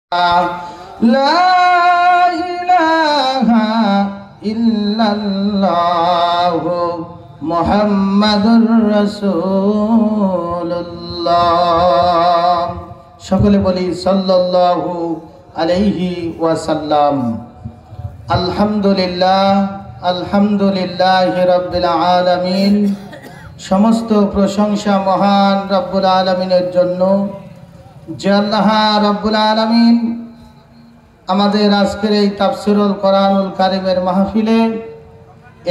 লা ইলাহা ইল্লাল্লাহু মুহাম্মাদুর রাসূলুল্লাহ। সকলে বলি সাল্লাল্লাহু আলাইহি ওয়াসাল্লাম। আলহামদুলিল্লাহ, আলহামদুলিল্লাহি রাব্বিল আলামিন। সমস্ত প্রশংসা মহান রব্বুল আলামিনের জন্য, যে আল্লাহ রব্বুল আলামিন আমাদের আজকের এই তাফসীরুল কোরআনুল কারীমের মাহফিলে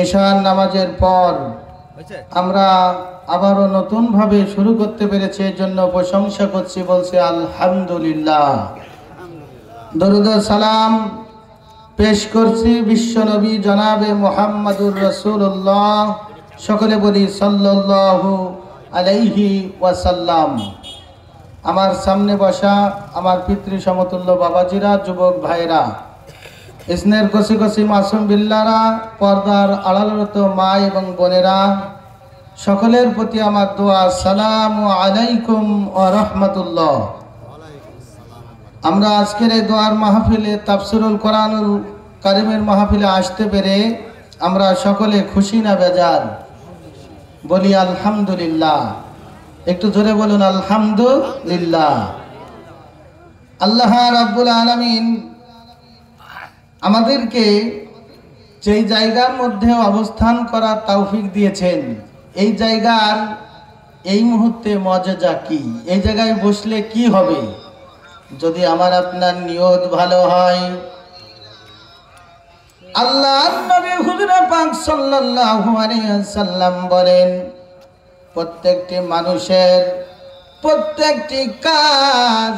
এশার নামাজের পর আমরা আবারও নতুনভাবে শুরু করতে পেরেছি, এর জন্য প্রশংসা করছি, বলছি আলহামদুলিল্লাহ। দরুদ ও সালাম পেশ করছি বিশ্বনবী জনাবে মুহাম্মাদুর রাসূলুল্লাহ। সকলে বলি সাল্লাল্লাহু আলাইহি ওয়াসাল্লাম। আমার সামনে বসা আমার পিতৃ সমতুল্য বাবাজিরা, যুবক ভাইরা, ইসনের কষি কষি মাসুম বিল্লারা, পর্দার আড়ালরত মা এবং বোনেরা, সকলের প্রতি আমার দোয়া, আসসালামু আলাইকুম ওয়া রাহমাতুল্লাহ। আমরা আজকের এই দোয়ার মাহফিলে, তাফসীরুল কোরআনুল কারীমের মাহফিলে আসতে পেরে আমরা সকলে খুশি না বেজার? বলি আলহামদুলিল্লাহ। একটু জোরে বলুন আলহামদুলিল্লাহ। আল্লাহ রাব্বুল আলামিন আমাদেরকে যেই জায়গার মধ্যে অবস্থান করার তৌফিক দিয়েছেন, এই জায়গার এই মুহূর্তে মজা কি, এই জায়গায় বসলে কি হবে যদি আমার আপনার নিয়ত ভালো হয়। আল্লাহর নবী হুজুর পাক সাল্লাল্লাহু আলাইহি ওয়াসাল্লাম বলেন, প্রত্যেকটি মানুষের প্রত্যেকটি কাজ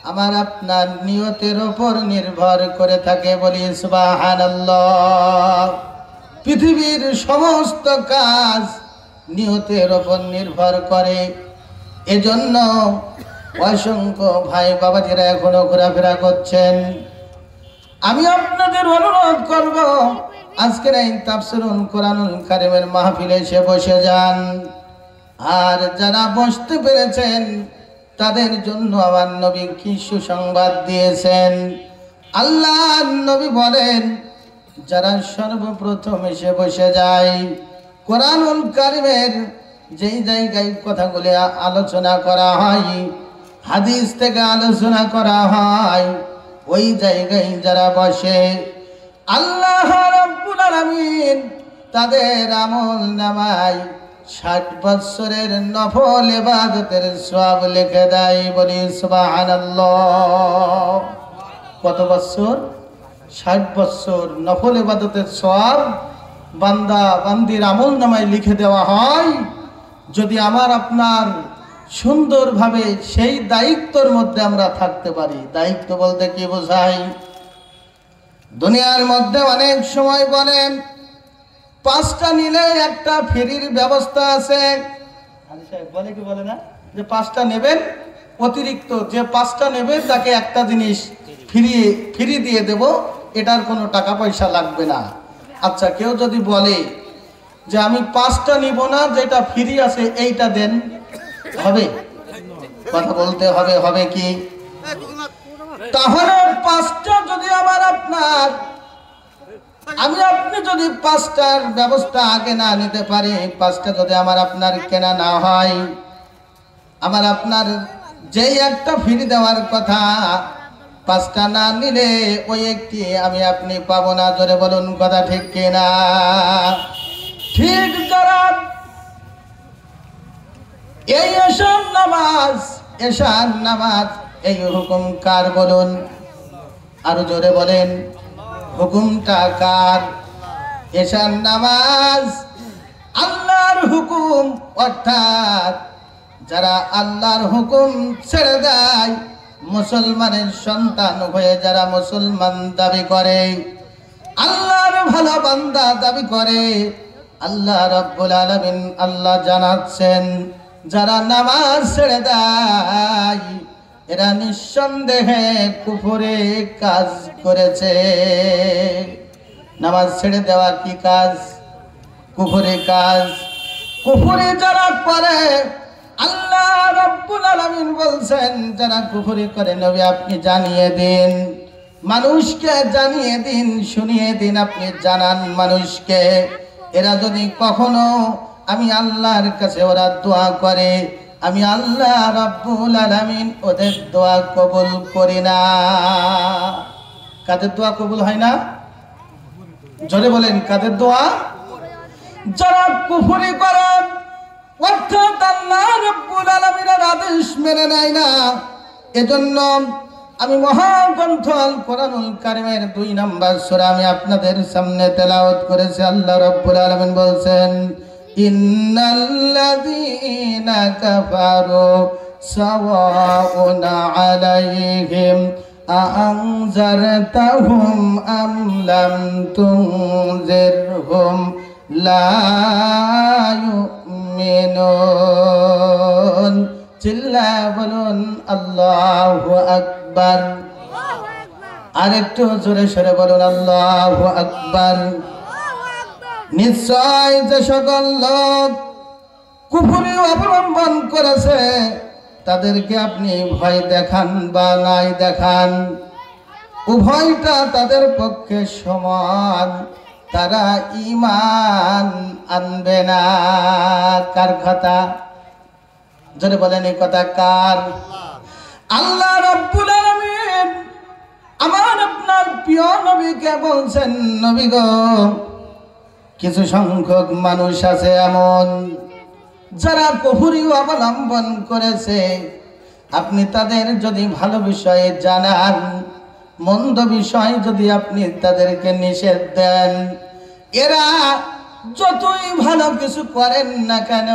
আমার আপনার নিয়তের উপর নির্ভর করে থাকে। বলি সুবহানাল্লাহ। পৃথিবীর সমস্ত কাজ নিয়তের উপর নির্ভর করে। এজন্য অসংখ্য ভাই বাবাজিরা এখনো ঘোরাফেরা করছেন। আমি আপনাদের অনুরোধ করব, আজকের এই তাফসীরুল কোরআনুল কারীমের মাহফিলে এসে বসে যান। আর যারা বসতে পেরেছেন তাদের জন্য আমার নবী কি সুসংবাদ দিয়েছেন। আল্লাহর নবী বলেন, যারা সর্বপ্রথম এসে বসে যায় কোরআনুল কারীমের যেই জায়গায় কথাগুলি আলোচনা করা হয়, হাদিস থেকে আলোচনা করা হয়, ওই জায়গায় যারা বসে আল্লাহ রাব্বুল আলামিন তাদের আমল নামায় 60 বছরের নফল ইবাদতের সওয়াব লিখে দেয়। বলি সুবহানাল্লাহ। কত বছর? 60 বছর নফল ইবাদতের সওয়াব বান্দা বান্দির আমল নামায় লিখে দেওয়া হয়, যদি আমার আপনার সুন্দরভাবে সেই দায়িত্বের মধ্যে আমরা থাকতে পারি। দায়িত্ব বলতে কি বোঝায়? দুনিয়ার মধ্যে অনেক সময় বলেন 5টা নিলে একটা ফ্রির ব্যবস্থা আছে। বলে কি বলে না যে 5টা নেবেন, অতিরিক্ত যে 5টা নেবে তাকে একটা জিনিস ফ্রি দিয়ে দেব, এটার কোনো টাকা পয়সা লাগবে না। আচ্ছা, কেউ যদি বলে যে আমি 5টা নিব না, যেটা ফ্রি আছে এইটা দেন, হবে? কথা বলতে হবে, হবে কি? তাহলে 5টা যদি আমার আপনার, আমি আপনি যদি 5টার ব্যবস্থা আগে না নিতে পারি, 5টা যদি আমার আপনার কেনা না হয়, আমার আপনার যেই একটা ফ্রি দেওয়ার কথা, 5টা না নিলে ওই একটি আমি আপনি পাবো না। জোরে বলুন কথা ঠিক কিনা? ঠিক। যারা এই এশার নামাজ এই হুকুম কার বলুন? আরো জোরে বলেন, হুকুমটা কার? এশার নামাজ আল্লাহর হুকুম। অর্থাৎ যারা আল্লাহর হুকুম ছেড়ে দেয়, মুসলমানের সন্তান হয়ে যারা মুসলমান দাবি করে, আল্লাহর ভালো বান্দা দাবি করে, আল্লাহ রাব্বুল আলামিন আল্লাহ জানাচ্ছেন, যারা নামাজ ছেড়ে দেয় এরা নিঃসন্দেহে কুফরে কাজ করেছে। নামাজ ছেড়ে দেওয়া কি কাজ? কুফরে কাজ। কুফরে যারা করে আল্লাহ রাব্বুল আলামিন বলছেন যারা কুফরি করে নবী আপনি জানিয়ে দিন, মানুষকে জানিয়ে দিন, শুনিয়ে দিন, আপনি জানান মানুষকে, এরা যদি কখনো আমি আল্লাহর কাছে ওরা দোয়া করে, আমি আল্লাহ রাব্বুল আলামিন ওদের দোয়া কবুল করি না। কাদের দোয়া কবুল হয় না? জোরে বলেন, কাদের দোয়া? যারা কুফরি করে, অর্থাৎ আল্লাহ রাব্বুল আলামিনের আদেশ মেনে নেয় না। এজন্য আমি মহাগ্রন্থ আল কোরআনুল কারীমের 2 নম্বর সূরা আমি আপনাদের সামনে তেলাওয়াত করেছি। আল্লাহ রাব্বুল আলামিন বলছেন, ইন্নাল্লাযীনা কাফারু সাওয়াউন আলাইহিম আনজারতাহুম আম লাম তুনজিরহুম লা ইউমিনুন। চিল্লা বলুন আল্লাহু আকবার। আর একটু জোরে সরে বলুন আল্লাহু আকবার। নিশ্চয় যে সকল লোক কুফরি অবলম্বন করেছে তাদেরকে আপনি ভয় দেখান বা নাই দেখান, উভয়টা তাদের পক্ষে সমান, তারা ঈমান আনবে না। কার কথা? জোরে বলেন, এই কথা কার? আল্লাহ রাব্বুল আলামিন আমার আপনার প্রিয় নবীকে বলছেন, নবী গো, কিছু সংখ্যক মানুষ আছে এমন যারা কুফরি অবলম্বন করেছে, আপনি তাদের যদি ভালো বিষয়ে জানান, মন্দ বিষয় যদি আপনি তাদেরকে নিষেধ দেন, এরা যতই ভালো কিছু করেন না কেন,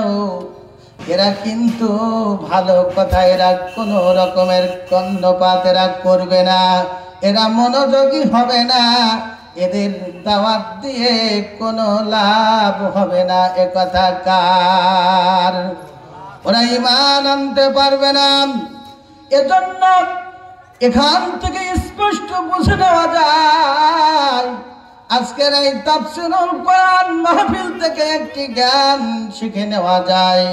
এরা কিন্তু ভালো কথা, এরা কোনো রকমের কর্ণপাত এরা করবে না, এরা মনোযোগী হবে না, এদের দাওয়াত দিয়ে কোনো লাভ হবে না। এ কথা কার? ওরা ঈমান আনতে পারবে না। এজন্য এখান থেকে স্পষ্ট বুঝে নেওয়া যায়, আজকের এই তাফসীরুল কোরআন মাহফিল থেকে একটি জ্ঞান শিখে নেওয়া যায়।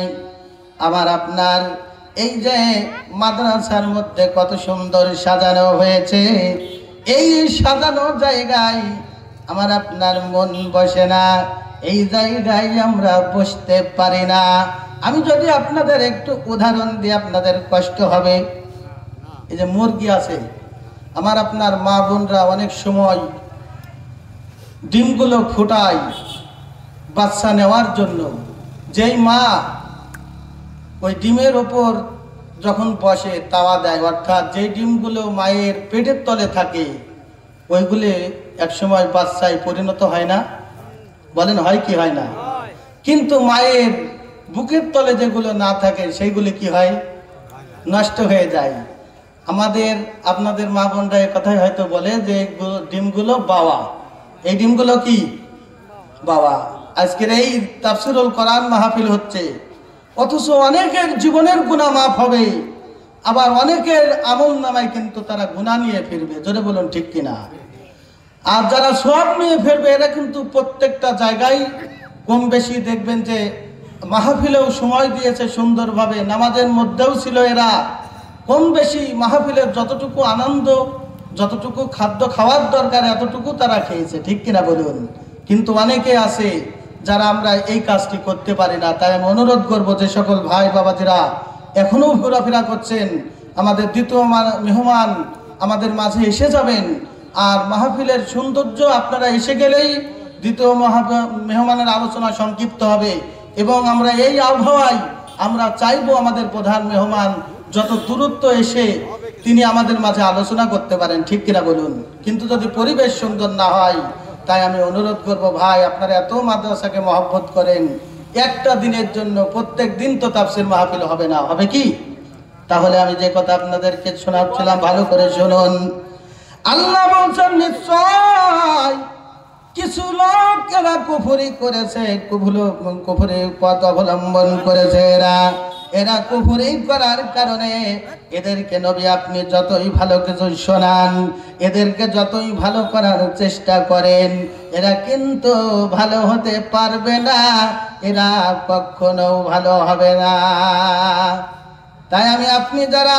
আমার আপনার এই যে মাদ্রাসার মধ্যে কত সুন্দর সাজানো হয়েছে, এই সাজানো জায়গায় আমার আপনার মন বসে না, এই জায়গায় আমরা বসতে পারি না। আমি যদি আপনাদের একটু উদাহরণ দিই আপনাদের কষ্ট হবে। এই যে মুরগি আছে, আমার আপনার মা বোনরা অনেক সময় ডিমগুলো ফুটায় বাচ্চা নেওয়ার জন্য। যেই মা ওই ডিমের ওপর যখন বসে তাওয়া দেয়, অর্থাৎ যেই ডিমগুলো মায়ের পেটের তলে থাকে, ওইগুলো একসময় বাচ্চায় পরিণত হয় না? বলেন হয় কি হয় না? কিন্তু মায়ের বুকের তলে যেগুলো না থাকে সেইগুলো কি হয়? নষ্ট হয়ে যায়। আমাদের আপনাদের মা বোনরা এই কথাই হয়তো বলে যে ডিমগুলো বাবা, এই ডিমগুলো কি বাবা। আজকের এই তাফসীরুল কোরআন মাহফিল হচ্ছে, অথচ অনেকের জীবনের গুনাহ মাফ হবে, আবার অনেকের আমল নামায় কিন্তু তারা গুনাহ নিয়ে ফিরবে। জোরে বলুন ঠিক কিনা? আর যারা সওয়াব নিয়ে ফিরবে এরা কিন্তু প্রত্যেকটা জায়গায় কম বেশি দেখবেন যে মাহফিলেও সময় দিয়েছে সুন্দরভাবে, নামাজের মধ্যেও ছিল এরা, কম বেশি মাহফিলের যতটুকু আনন্দ, যতটুকু খাদ্য খাওয়ার দরকার এতটুকু তারা খেয়েছে, ঠিক কিনা বলুন? কিন্তু অনেকে আছে যারা আমরা এই কাজটি করতে পারি না। তাই আমি অনুরোধ করব যে সকল ভাই বাবাজিরা এখনো ঘোরাফেরা করছেন, আমাদের দ্বিতীয় মেহমান আমাদের মাঝে এসে যাবেন। আর মাহফিলের সৌন্দর্য আপনারা এসে গেলেই দ্বিতীয় মেহমানের আলোচনা সংক্ষিপ্ত হবে, এবং আমরা এই আবহাওয়ায় আমরা চাইবো আমাদের প্রধান মেহমান যত দূরত্ব এসে তিনি আমাদের মাঝে আলোচনা করতে পারেন, ঠিক কিনা বলুন? কিন্তু যদি পরিবেশ সুন্দর না হয়, তাই আমি অনুরোধ করব ভাই আপনারা এত মাদ্রাসাকে মহব্বত করেন, একটা দিনের জন্য প্রত্যেক দিন তো তাফসীর মাহফিল হবে না, হবে কি? তাহলে আমি যে কথা আপনাদেরকে শোনাচ্ছিলাম ভালো করে শুনুন। আল্লাহ বলছেন নিশ্চয় কিছু লোক এরা কুফরি করেছে, কুফরি পথ অবলম্বন করেছে, এরা এরা কুফরি করার কারণে এদেরকে নবী আপনি যতই ভালো কিছু শোনান, এদেরকে যতই ভালো করার চেষ্টা করেন, এরা কিন্তু ভালো হতে পারবে না, এরা কখনো ভালো হবে না। তাই আমি আপনি যারা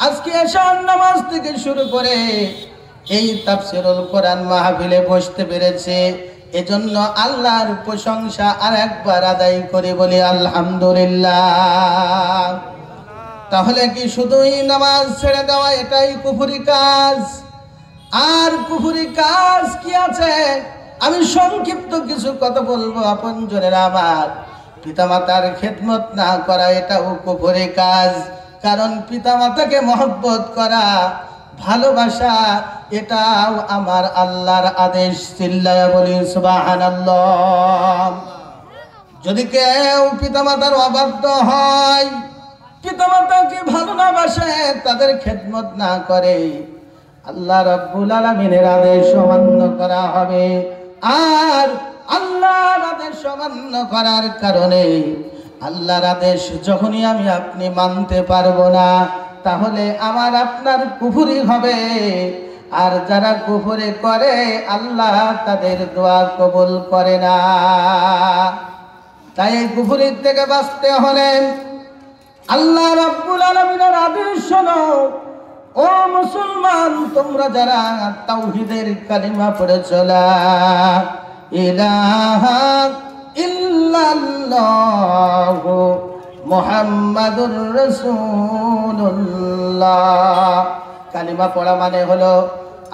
আজকে এশার নামাজ থেকে শুরু করে এই তাফসীরুল কোরআন মাহফিলে বসতে পেরেছে, এজন্য আল্লাহর প্রশংসা আর একবার আদায় করে বলি আলহামদুলিল্লাহ। তাহলে কি শুধুই নামাজ ছেড়ে দেওয়া এটাই কুফরি কাজ? আর কুফরি কাজ কি আছে? আমি সংক্ষিপ্ত কিছু কথা বলবো আপনজনেরা আমার। পিতামাতার খেদমত না করা এটাও কুফরি কাজ, কারণ পিতামাতাকে মহব্বত করা, ভালোবাসা এটাও আমার আল্লাহর আদেশ। চিল্লায়া বলি সুবহানাল্লাহ। যদি কেউ পিতামাতার অবাধ্য হয়, পিতামাতাকে ভালো না বাসে, তাদের খেদমত না করে, আল্লাহ রাব্বুল আলামিনের আদেশ অমান্য করা হবে। আর আল্লাহর আদেশ অমান্য করার কারণে আল্লাহর আদেশ যখনই আমি আপনি মানতে পারবো না, তাহলে আমার আপনার কুফরি হবে। আর যারা কুফরি করে আল্লাহ তাদের দোয়া কবুল করে না। তাই কুফরির থেকে বাঁচতে হলে আল্লাহ রাব্বুল আলামিনের আদেশ শোনো। ও মুসলমান, তোমরা যারা তাওহীদের কালিমা পড়েছ, লা ইলাহা ইল্লাল্লাহু মুহাম্মাদুর রাসূলুল্লাহ, কালিমা পড়া মানে হলো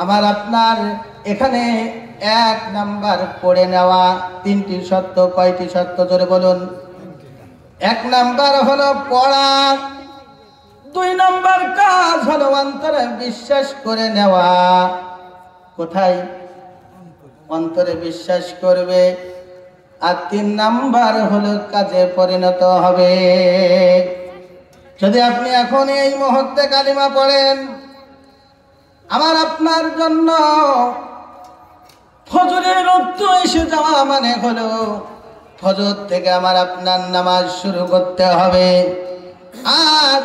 আমার আপনার এখানে এক নাম্বার পড়ে নেওয়া। তিনটি সত্য, কয়টি সত্য জোরে বলুন? এক নাম্বার হলো পড়া, দুই নাম্বার কাজ হলো অন্তরে বিশ্বাস করে নেওয়া। কোথায়? অন্তরে বিশ্বাস করবে। আর তিন নাম্বার হলো কাজে পরিণত হবে। যদি আপনি এখন এই মুহূর্তে কালিমা পড়েন, আমার আপনার জন্য ফজরের রক্ত এসে যাওয়া মানে হলো ফজর থেকে আমার আপনার নামাজ শুরু করতে হবে। আর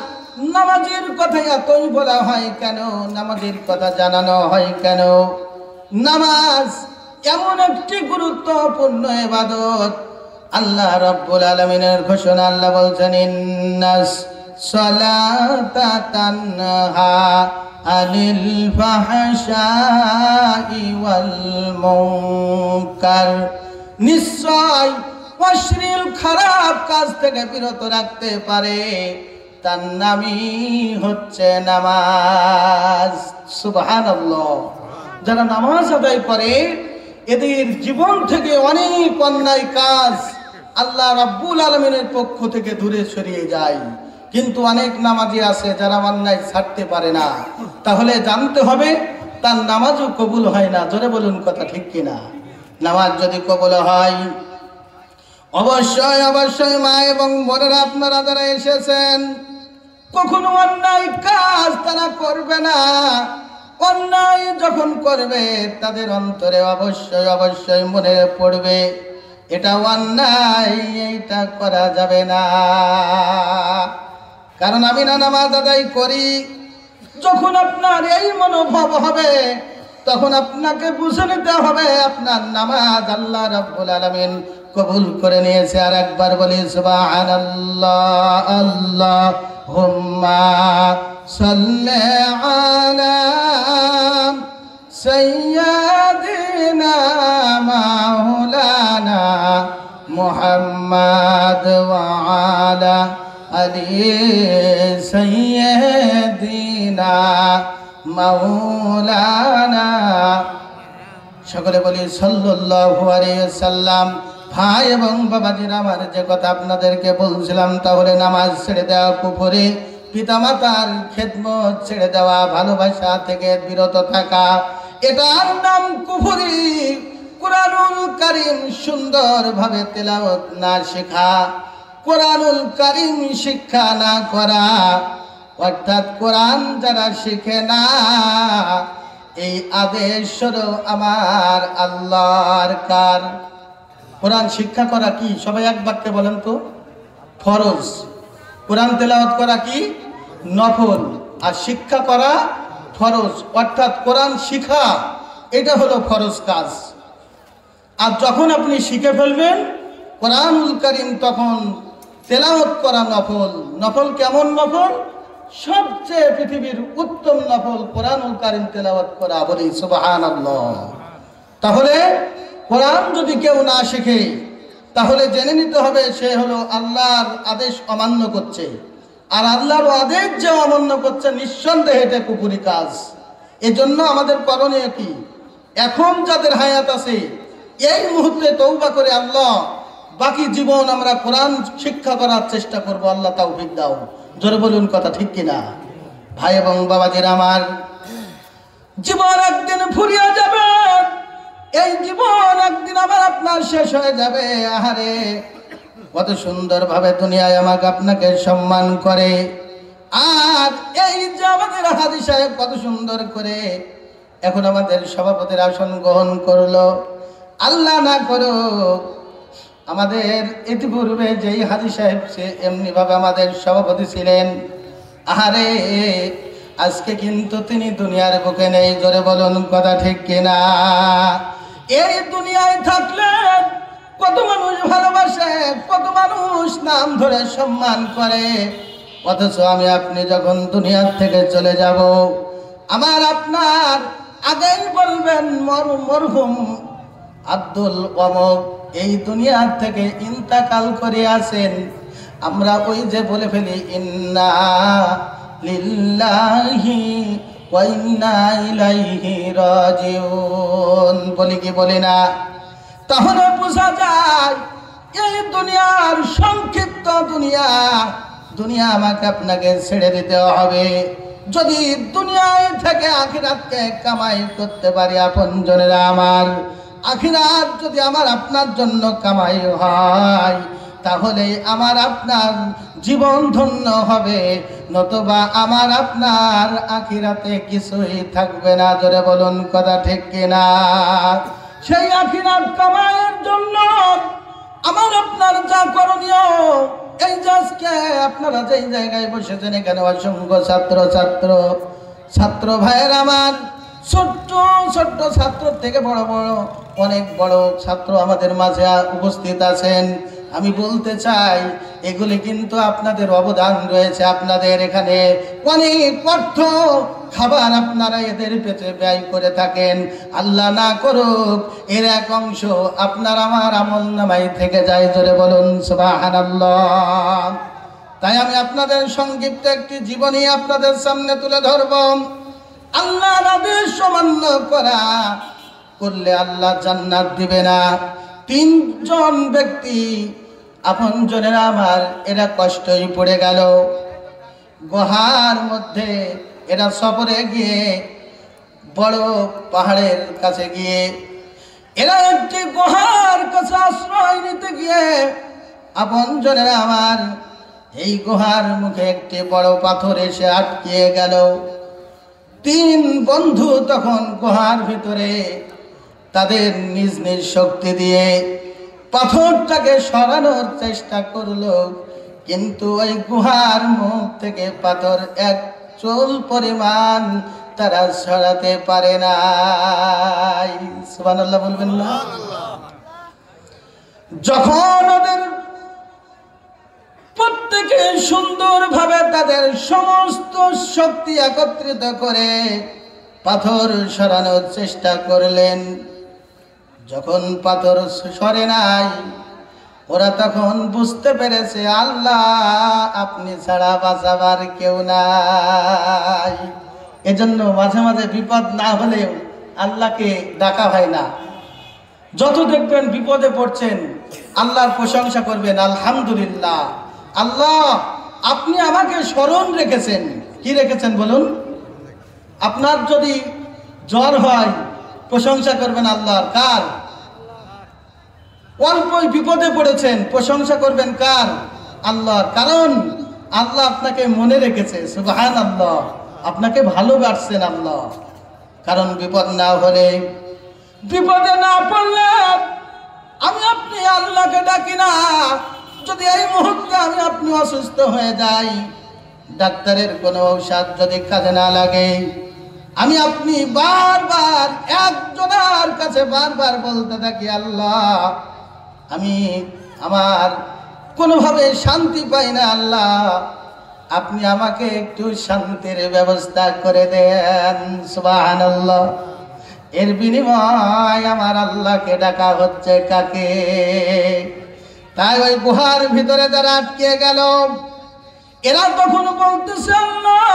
নামাজের কথা এতই বলা হয় কেন? নামাজের কথা জানানো হয় কেন? নামাজ এমন একটি গুরুত্বপূর্ণ ইবাদত, আল্লাহ রাব্বুল আলামিনের ঘোষণা। আল্লাহ বলছেন, ইন্নাস সালাতা তানহা আনিল ফাহশাই ওয়াল মুনকার, নিশ্চয় অশ্লীল খারাপ কাজ থেকে বিরত রাখতে পারে, তার নামই হচ্ছে নামাজ। সুবহানাল্লাহ। যারা নামাজ আদায় করে এদের জীবন থেকে অনেক অন্যায় কাজ আল্লাহ রাব্বুল আলামিনের পক্ষ থেকে দূরে সরিয়ে যায়। কিন্তু অনেক নামাজি আছে যারা অন্যায় ছাড়তে পারে না। তাহলে জানতে হবে তার নামাজও কবুল হয় না। জোরে বলুন কথা ঠিক কিনা? নামাজ যদি কবুল হয়, অবশ্যই অবশ্যই মা এবং বোনেরা আপনারা যারা এসেছেন, কখনো অন্যায় কাজ তারা করবে না। অন্যায় যখন করবে তাদের অন্তরে অবশ্যই অবশ্যই মনে পড়বে এটা অন্যায়, এইটা করা যাবে না। কারণ আমি না নামাজ আদায় করি, যখন আপনার এই মনোভাব হবে তখন আপনাকে বুঝে নিতে হবে আপনার নামাজ আল্লাহ রাব্বুল আলামিন কবুল করে নিয়েছে। আর একবার বলি সুবহানাল্লাহ। আল্লাহুম্মা সাল্লি আলা সাইয়্যিদিনা মাওলানা মুহাম্মাদ ওয়া আলা আলি সাইয়্যিদিনা মাওলানা। সকলে বলি সাল্লাল্লাহু আলাইহি ওয়াসাল্লাম। ভাই এবং বাবাজিরা, আমার যে কথা আপনাদেরকে বলছিলাম, তাহলে নামাজ ছেড়ে দেওয়া কুফরি, পিতামাতার খেদমত ছেড়ে দেওয়া, ভালোবাসা থেকে বিরত থাকা, এটার নাম কুফরি। কুরআনুল কারীম সুন্দরভাবে তেলাওয়াত না শেখা, কুরআনুল কারীম শিক্ষা না করা, অর্থাৎ কোরআন যারা শিখে না, এই আদেশ হলো আমার আল্লাহর। কার? কোরআন শিক্ষা করা কি? সবাই এক বাক্যে বলেন তো। ফরজ। কোরআন তেলাওয়াত করা কি নফল, আর শিক্ষা করা ফরজ, অর্থাৎ কোরআন শিখা এটা হলো ফরজ কাজ। আর যখন আপনি শিখে ফেলবেন কোরআনুল কারীম, তখন তেলাওয়াত করা নফল। নফল কেমন নফল? সবচেয়ে পৃথিবীর উত্তম নফল কোরআনুল কারীম তেলাওয়াত করা। বলি সুবহানাল্লাহ। তাহলে কোরআন যদি কেউ না শেখে তাহলে জেনে নিতে হবে সে হলো আল্লাহর আদেশ অমান্য করছে। আর আল্লাহর আদেশ যে অমান্য করছে নিঃসন্দেহে এটা কুফরি কাজ। এজন্য আমাদের করণীয় কি? এখন যাদের হায়াত আছে এই মুহূর্তে তওবা করে আল্লাহ বাকি জীবন আমরা কোরআন শিক্ষা করার চেষ্টা করব। আল্লাহ তৌফিক দাও। জোরে বলুন কথা ঠিক কিনা? ভাই এবং বাবাজিরা আমার, জীবন একদিন ফুরিয়ে যাবে, এই জীবন একদিন আবার আপনার শেষ হয়ে যাবে। আহারে, কত সুন্দর ভাবে দুনিয়ায় আমাকে আপনাকে সম্মান করে, আর এই যে আমাদের হাজী সাহেব কত সুন্দর করে এখন আমাদের সভাপতির আসন গ্রহণ করলো। আল্লাহ না করো আমাদের ইতিপূর্বে যেই হাজী সাহেব সে এমনি ভাবে আমাদের সভাপতি ছিলেন, আহারে আজকে কিন্তু তিনি দুনিয়ার বুকে নেই। জোরে বলুন কথা ঠিক কিনা? এই দুনিয়ায় থাকলে কত মানুষ ভালোবাসে, কত মানুষ নাম ধরে সম্মান করে, অথচ আমি আপনি যখন দুনিয়ার থেকে চলে যাব আমার আপনার আগেই বলবেন মরহুম আব্দুল অমক এই দুনিয়ার থেকে ইন্তেকাল করে আছেন। আমরা ওই যে বলে ফেলি ইন্না লিল্লাহি ওয়া ইন্না ইলাইহি রাজিউন, বলি কি বলি না? তাহলে বোঝা যায় এই দুনিয়ার সংক্ষিপ্ত দুনিয়া আমাকে আপনাকে ছেড়ে দিতে হবে। যদি দুনিয়ায় থেকে আখিরাতকে কামাই করতে পারি আপনজনেরা আমার, আখিরাত যদি আমার আপনার জন্য কামাই হয় তাহলে আমার আপনার জীবন ধন্য হবে, নতুবা আমার আপনার আখিরাতে কিছুই থাকবে না। জোরে বলুন কথা ঠিক কিনা? সেই আখিরাত কামাইয়ের জন্য আমার আপনার যা করণীয়, এই যে আজকে আপনারা যেই জায়গায় বসেছেন এখানে অসংখ্য ছাত্র ভাইয়ের আমার, ছোট্ট ছোট্ট ছাত্র থেকে বড় বড় অনেক বড় ছাত্র আমাদের মাঝে উপস্থিত আছেন। আমি বলতে চাই এগুলি কিন্তু আপনাদের অবদান রয়েছে। আপনাদের এখানে অনেক অর্থ খাবার আপনারা এদের পেটে ব্যয় করে থাকেন। আল্লাহ না করুক এর এক অংশ আপনার আমার আমল নামাই থেকে যায়। জোরে বলুন সুবহানাল্লাহ। তাই আমি আপনাদের সংক্ষিপ্ত একটি জীবনী আপনাদের সামনে তুলে ধরব। আল্লাহর আদেশ অমান্য করলে আল্লাহ জান্নাত দিবে না। তিনজন ব্যক্তি আপনজনেরা আমার, এরা কষ্টই পড়ে গেল। গুহার মধ্যে এরা সফরে গিয়ে বড় পাহাড়ের কাছে গিয়ে এরা একটি গুহার কাছে আশ্রয় নিতে গিয়ে আপনজনেরা আমার এই গুহার মুখে একটি বড় পাথর এসে আটকিয়ে গেল। তিন বন্ধু তখন গুহার ভিতরে তাদের নিজ নিজ শক্তি দিয়ে পাথরটাকে সরানোর চেষ্টা করলো, কিন্তু ওই গুহার মুখ থেকে পাথর এক চুল পরিমাণ তারা সরাতে পারে না। সুবহানাল্লাহ বলবেন না? যখন ওদের প্রত্যেকে সুন্দরভাবে তাদের সমস্ত শক্তি একত্রিত করে পাথর সরানোর চেষ্টা করলেন, যখন পাথর সরে নাই ওরা তখন বুঝতে পেরেছে আল্লাহ আপনি ছাড়া বাঁচাবার কেউ নাই। এজন্য মাঝে মাঝে বিপদ না হলেও আল্লাহকে ডাকা হয় না। যত দেখবেন বিপদে পড়ছেন আল্লাহর প্রশংসা করবেন, আলহামদুলিল্লাহ আল্লাহ আপনি আমাকে স্মরণ রেখেছেন। কি রেখেছেন বলুন? আপনার যদি জ্বর হয় প্রশংসা করবেন আল্লাহর। কার? অল্পই বিপদে পড়েছেন প্রশংসা করবেন কার? আল্লাহর। কারণ আল্লাহ আপনাকে মনে রেখেছে। সুবহানাল্লাহ, আপনাকে ভালোবাসছেন আল্লাহ। কারণ বিপদ না হলে, বিপদে না পড়লে আমি আপনি আল্লাহকে ডাকি না। যদি এই মুহূর্তে আমি আপনি অসুস্থ হয়ে যাই, ডাক্তারের কোনো ঔষধ যদি কাজে না লাগে, আমি আপনি বারবার একজনের কাছে বারবার বলতে থাকি, আল্লাহ আমি আমার কোনোভাবে শান্তি পাই না, আল্লাহ আপনি আমাকে একটু শান্তির ব্যবস্থা করে দেন। সুবহানাল্লাহ। এর বিনিময় আমার আল্লাহকে ডাকা হচ্ছে কাকে? তাই ওই গুহার ভিতরে যারা আটকে গেল, এরা তখন বলতেছে, আল্লাহ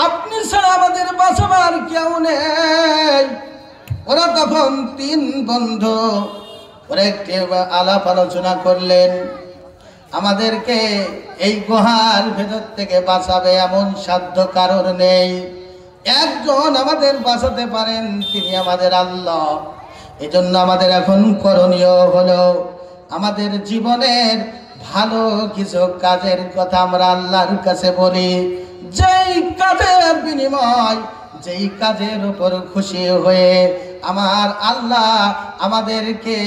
আপনি ছাড়া আমাদের বাঁচাবার কেউ নেই। ওরা তখন তিন বন্ধু ওরা একটি আলাপ আলোচনা করলেন, আমাদেরকে এই গুহার ভেতর থেকে বাঁচাবে এমন সাধ্য কারোর নেই, একজন আমাদের বাঁচাতে পারেন, তিনি আমাদের আল্লাহ। এজন্য আমাদের এখন করণীয় হলো আমাদের জীবনের ভালো কিছু কাজের কথা আমরা আল্লাহর কাছে বলি, যেই কাজের বিনিময়, যেই কাজের উপর খুশি হয়ে আমার আল্লাহ আমাদেরকে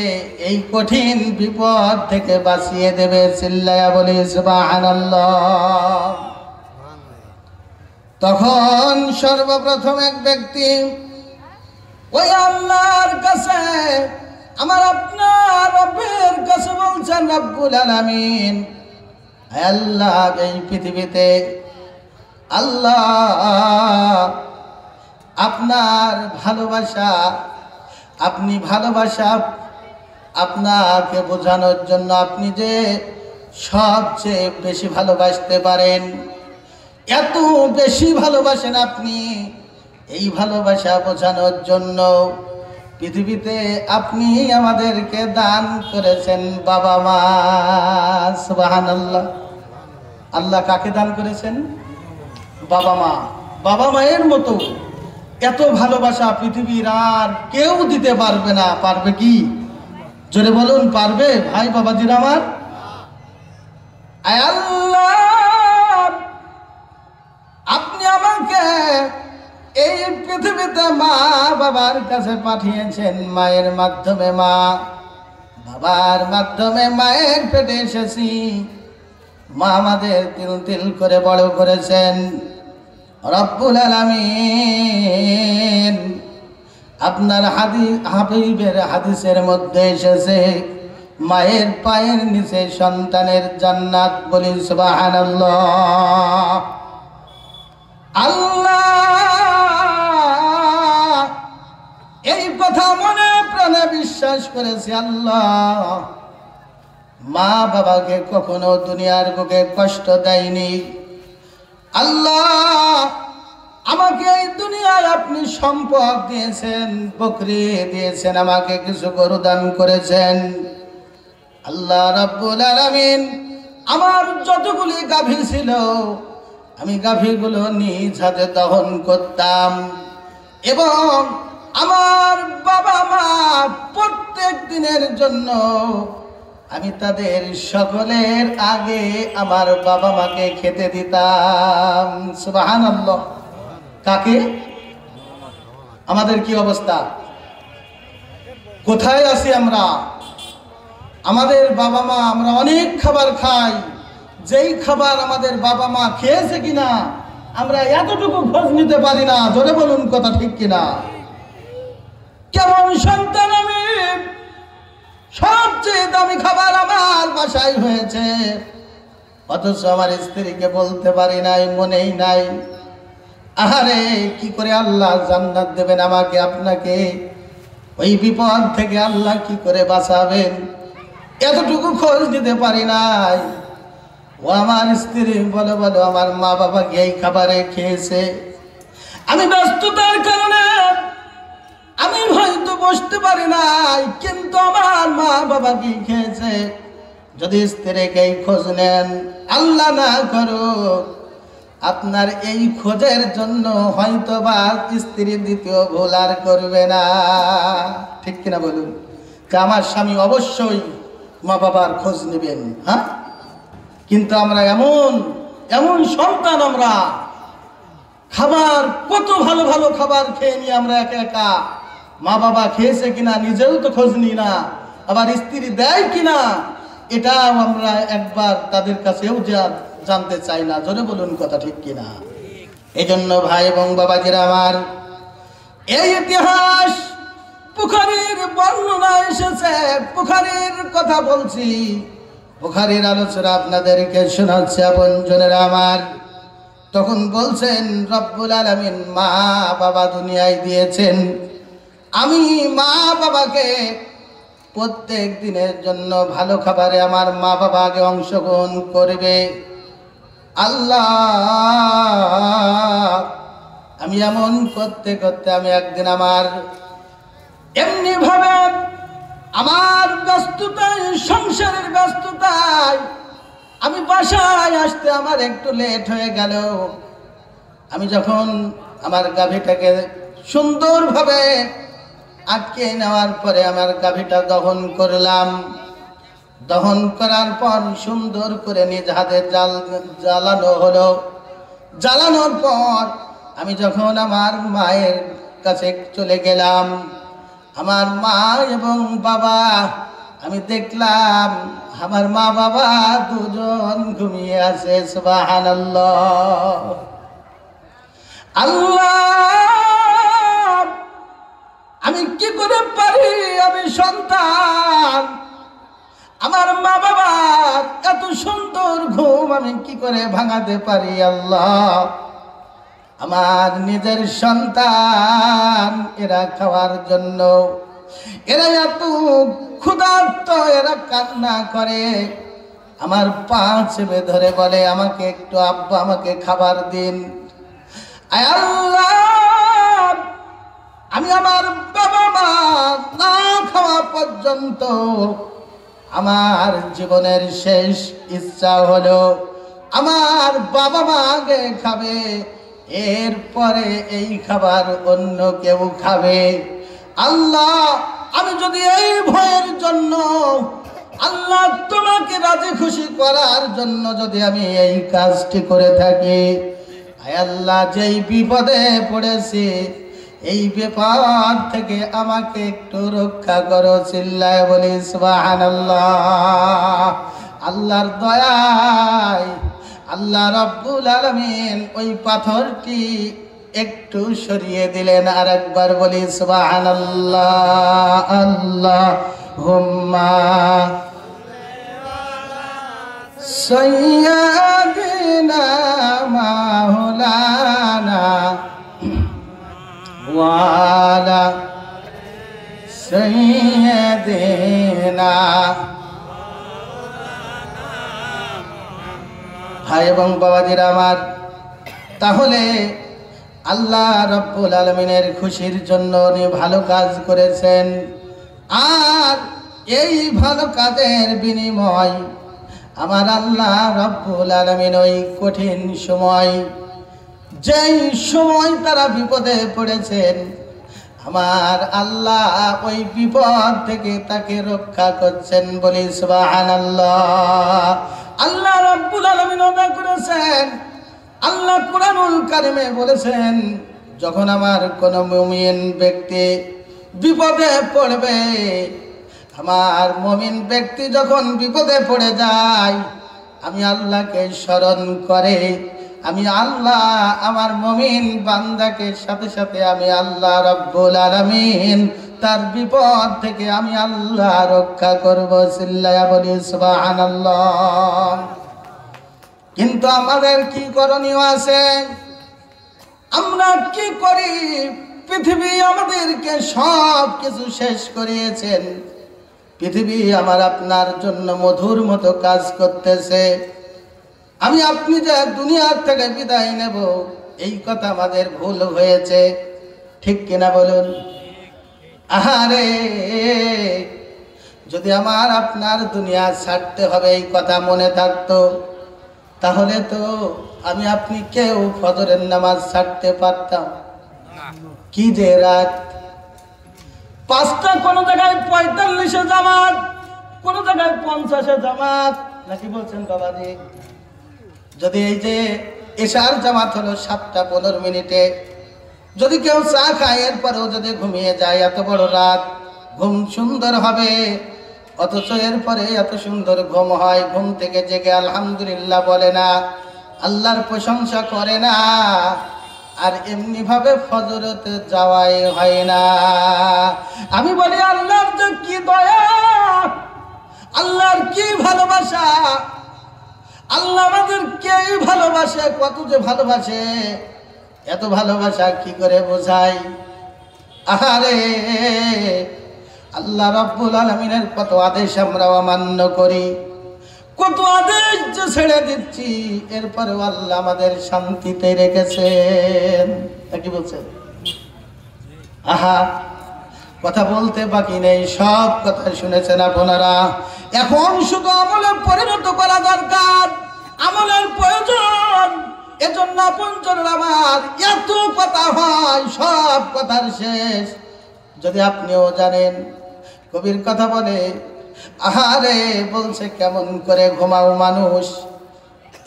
এই কঠিন বিপদ থেকে বাঁচিয়ে দেবে। চিল্লায়া বলি সুবহানাল্লাহ। তখন সর্বপ্রথম এক ব্যক্তি ওই আল্লাহর কাছে, আমার আপনার রবের কাছে বলছেন, রব্বুল আলামিন, আল্লাহ এই পৃথিবীতে আল্লাহ আপনার ভালোবাসা, আপনি ভালোবাসা আপনাকে বোঝানোর জন্য আপনি যে সবচেয়ে বেশি ভালোবাসতে পারেন, এত বেশি ভালোবাসেন আপনি, এই ভালোবাসা বোঝানোর জন্য পৃথিবীতে আপনি আমাদেরকে দান করেছেন বাবা মা। সুবহানাল্লাহ। আল্লাহ কাকে দান করেছেন? বাবা মা। বাবা মায়ের মতো এত ভালোবাসা পৃথিবীর আর কেউ দিতে পারবে না। পারবে কি? জোরে বলুন, পারবে ভাই বাবাজির আমার? আয় আল্লাহ, আপনি আমাকে এই পৃথিবীতে মা বাবার কাছে পাঠিয়েছেন, মায়ের মাধ্যমে মা, বাবার মাধ্যমে মায়ের পেটে এসেছি, মা আমাদের তিল তিল করে বড় করেছেন। রব্বুল আলামিন আপনার হাবিবের হাদিসের মধ্যে এসেছে, মায়ের পায়ের নিচে সন্তানের জান্নাত। বলি সুবহানাল্লাহ। আল্লাহ এই কথা মনে প্রাণে বিশ্বাস করেছি, আল্লাহ মা বাবাকে কখনো দুনিয়ার বুকে কষ্ট দেয়নি। আল্লাহ আমাকে এই দুনিয়ায় আপনি সম্পদ দিয়েছেন, বকরি দিয়েছেন, আমাকে কিছু গরু দান করেছেন। আল্লাহ রাব্বুল আলামিন আমার যতগুলি গাভী ছিল আমি গাভীগুলো নিজ হাতে দহন করতাম, এবং আমার বাবা মা প্রত্যেক দিনের জন্য আমি তাদের সকলের আগে আমার বাবা মাকে খেতে দিতাম। সুবহানাল্লাহ। কাকে? আমাদের কি অবস্থা? কোথায় আছি আমরা? আমাদের বাবা মা, আমরা অনেক খাবার খাই, যেই খাবার আমাদের বাবা মা খেয়েছে কিনা আমরা এতটুকু খোঁজ নিতে পারি না। জোরে বলুন, কথা ঠিক কিনা? কেমন সন্তান আমি! সবচেয়ে দামি খাবার আমার বাসায় হয়েছে, অথচ আমার স্ত্রীকে বলতে পারি নাই, মনেই নাই। আহারে, কি করে আল্লাহ জান্নাত দেবেন আমাকে আপনাকে? ওই বিপদ থেকে আল্লাহ কি করে বাঁচাবেন? এতটুকু খোঁজ নিতে পারি নাই। ও আমার স্ত্রী বলো বলো আমার মা বাবা কি এই খাবারে খেয়েছে? আমি ব্যস্ততার কারণে আমি হয়তো বসতে পারি নাই, কিন্তু আমার মা বাবা কি খেয়েছে যদি স্ত্রীকে এই খোঁজ নেন, আল্লাহ না করুক আপনার এই খোঁজের জন্য হয়তো বা স্ত্রী দ্বিতীয় ভুল আর করবে না। ঠিক কিনা বলুন? আমার স্বামী অবশ্যই মা বাবার খোঁজ নেবেন। হ্যাঁ, কিন্তু আমরা এমন এমন সন্তান, আমরা খাবার কত ভালো ভালো খাবার খেয়ে নিই আমরা একা একা, মা বাবা খেয়েছে কিনা নিজেও তো খোঁজ নিই না, আবার স্ত্রী দেয় কিনা এটাও আমরা একবার তাদের কাছেও জানতে চাই না। জোরে বলুন কথা ঠিক কিনা? এই জন্য ভাই এবং বাবাজিরা আমার, এই ইতিহাস বুখারীর বর্ণনা এসেছে, বুখারীর কথা বলছি, বুখারীর আলোচনা আপনাদেরকে শোনাচ্ছে আপনজনেরা আমার। তখন বলছেন রব্বুল আলামিন মা বাবা দুনিয়ায় দিয়েছেন, আমি মা বাবাকে প্রত্যেক দিনের জন্য ভালো খাবারে আমার মা বাবা আগে অংশগ্রহণ করবে। আল্লাহ, আমি এমন করতে করতে আমি একদিন আমার এমনি ভাবে আমার ব্যস্ততায়, সংসারের ব্যস্ততায় আমি বাসায় আসতে আমার একটু লেট হয়ে গেল। আমি যখন আমার গাভীটাকে সুন্দরভাবে আটকে নেওয়ার পরে আমার গাভীটা দহন করলাম। দহন করার পর সুন্দর করে নিজ হাতে জ্বালানো হলো। জ্বালানোর পর আমি যখন আমার মায়ের কাছে চলে গেলাম, আমার মা এবং বাবা, আমি দেখলাম আমার মা বাবা দুজন ঘুমিয়ে আছে। সুবহানাল্লাহ। আল্লাহ, আমি কি করে পারি, আমি সন্তান, আমার মা বাবা এত সুন্দর ঘুম আমি কি করে ভাঙাতে পারি? আল্লাহ, আমার নিজের সন্তান, এরা খাওয়ার জন্য, এরা এত ক্ষুধার্ত, এরা কান্না করে, আমার পা চেপে ধরে বলে আমাকে একটু আব্বা আমাকে খাবার দিন। আয় আল্লাহ, আমি আমার বাবা মা না খাওয়া পর্যন্ত আমার জীবনের শেষ ইচ্ছা হলো আমার বাবা মা আগে খাবে, এরপরে এই খাবার অন্য কেউ খাবে। আল্লাহ, আমি যদি এই ভয়ের জন্য, আল্লাহ তোমাকে রাজি খুশি করার জন্য যদি আমি এই কাজটি করে থাকি, আয় আল্লাহ, যেই বিপদে পড়েছি এই বিপদ থেকে আমাকে একটু রক্ষা করো। চিল্লায় বলি সুবহানাল্লাহ। আল্লাহর দয়ায় আল্লাহ রাব্বুল আলামিন ওই পাথরটি একটু সরিয়ে দিলেন। আর একবার বলি সুবহানাল্লাহ। আল্লাহুম্মা সাইয়্যিদিনা মাওলানা ওয়ালা সাইয়্যিদিনা। ভাই এবং বাবাজিরা আমার, তাহলে আল্লাহ রাব্বুল আলামিনের খুশির জন্য উনি ভালো কাজ করেছেন, আর এই ভালো কাজের বিনিময় আমার আল্লাহ রাব্বুল আলামিন ওই কঠিন সময়, যেই সময় তারা বিপদে পড়েছেন, আমার আল্লাহ ওই বিপদ থেকে তাকে রক্ষা করছেন। বলি সুবহানাল্লাহ। আল্লাহ রাব্বুল আলামিন ওয়াদা করেছেন, আল্লাহ কুরআনুল কারীমে বলেছেন, যখন আমার কোন মুমিন ব্যক্তি বিপদে পড়বে, আমার মুমিন ব্যক্তি যখন বিপদে পড়ে যায়, আমি আল্লাহকে স্মরণ করে, আমি আল্লাহ আমার মুমিন বান্দাকে সাথে সাথে আমি আল্লাহ রাব্বুল আলামিন তার বিপদ থেকে আমি আল্লাহ রক্ষা করব। চিল্লায়া বলি সুবহানাল্লাহ। কিন্তু আমাদের কি করণীয় আছে? আমরা কি করি? পৃথিবী আমাদেরকে সব কিছু শেষ করিয়েছেন, পৃথিবী আমার আপনার জন্য মধুর মতো কাজ করতেছে, আমি আপনি যে দুনিয়ার থেকে বিদায় নেব, এই কথা আমাদের ভুল হয়েছে, ঠিক কিনা বলুন? আহারে, যদি আমার আপনার দুনিয়া ছাড়তে হবে এই কথা মনে থাকতো, তাহলে তো আমি আপনি কেউ ফজরের নামাজ ছাড়তে পারতাম। কি যে রাত, 5টা কোন জায়গায় 45-এ জামাত, কোন জায়গায় 50-এ জামাত, নাকি বলছেন বাবাজি? যদি এই যে এশার জামাত হলো 7টা 15 মিনিটে, যদি কেউ চা খায় এরপরেও যদি ঘুমিয়ে যায়, এত বড় রাত ঘুম সুন্দর হবে, অথচ এরপরে এত সুন্দর ঘুম হয়, ঘুম থেকে জেগে আলহামদুলিল্লাহ বলে না, আল্লাহর প্রশংসা করে না, আর এমনি ভাবে ফজরতে যাওয়াই হয় না। আমি বলি আল্লাহর যে কি দয়া, আল্লাহর কি ভালোবাসা, আল্লাহ আমাদের কে ভালোবাসে, কত যে ভালোবাসে, এত ভালোবাসা কি করে বোঝাই। আহারে আল্লাহ রাব্বুল আলামিনের কত আদেশ আমরা অমান্য করি, কত আদেশ যে ছেড়ে দিচ্ছি, এরপরেও আল্লাহ আমাদের শান্তিতে রেখেছেন। কি বলছেন? আহা, কথা বলতে বাকি নেই, সব কথা শুনেছেন আপনারা। এখন শুধু আমলে পরিণত করা দরকার, আমলের প্রয়োজন। এজন্য আপনজনের আমার এত কথা হয়, সব কথার শেষ যদি আপনিও জানেন। কবির কথা বলে, আহারে বলছে কেমন করে ঘুমাও মানুষ,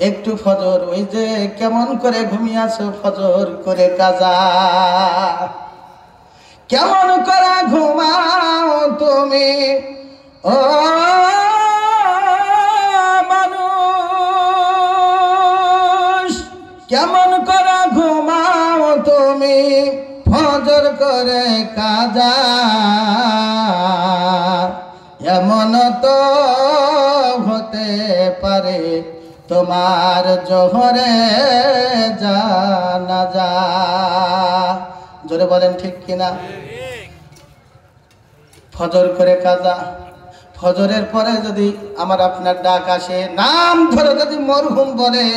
একটু ফজর, ওই যে কেমন করে ঘুমিয়েছো ফজর করে কাজা, কেমন করে ঘুমাও তুমি ও মানুষ, কেমন করে ঘুমাও তুমি ফজর করে কাজা, এমন তো হতে পারে তোমার জোহরে জানাজা। জোরে বলেন ঠিক কিনা? ফজর করে কাজা, ফজরের পরে যদি আমার আপনার ডাক আসে, নাম ধরে যদি মরহুম বলে,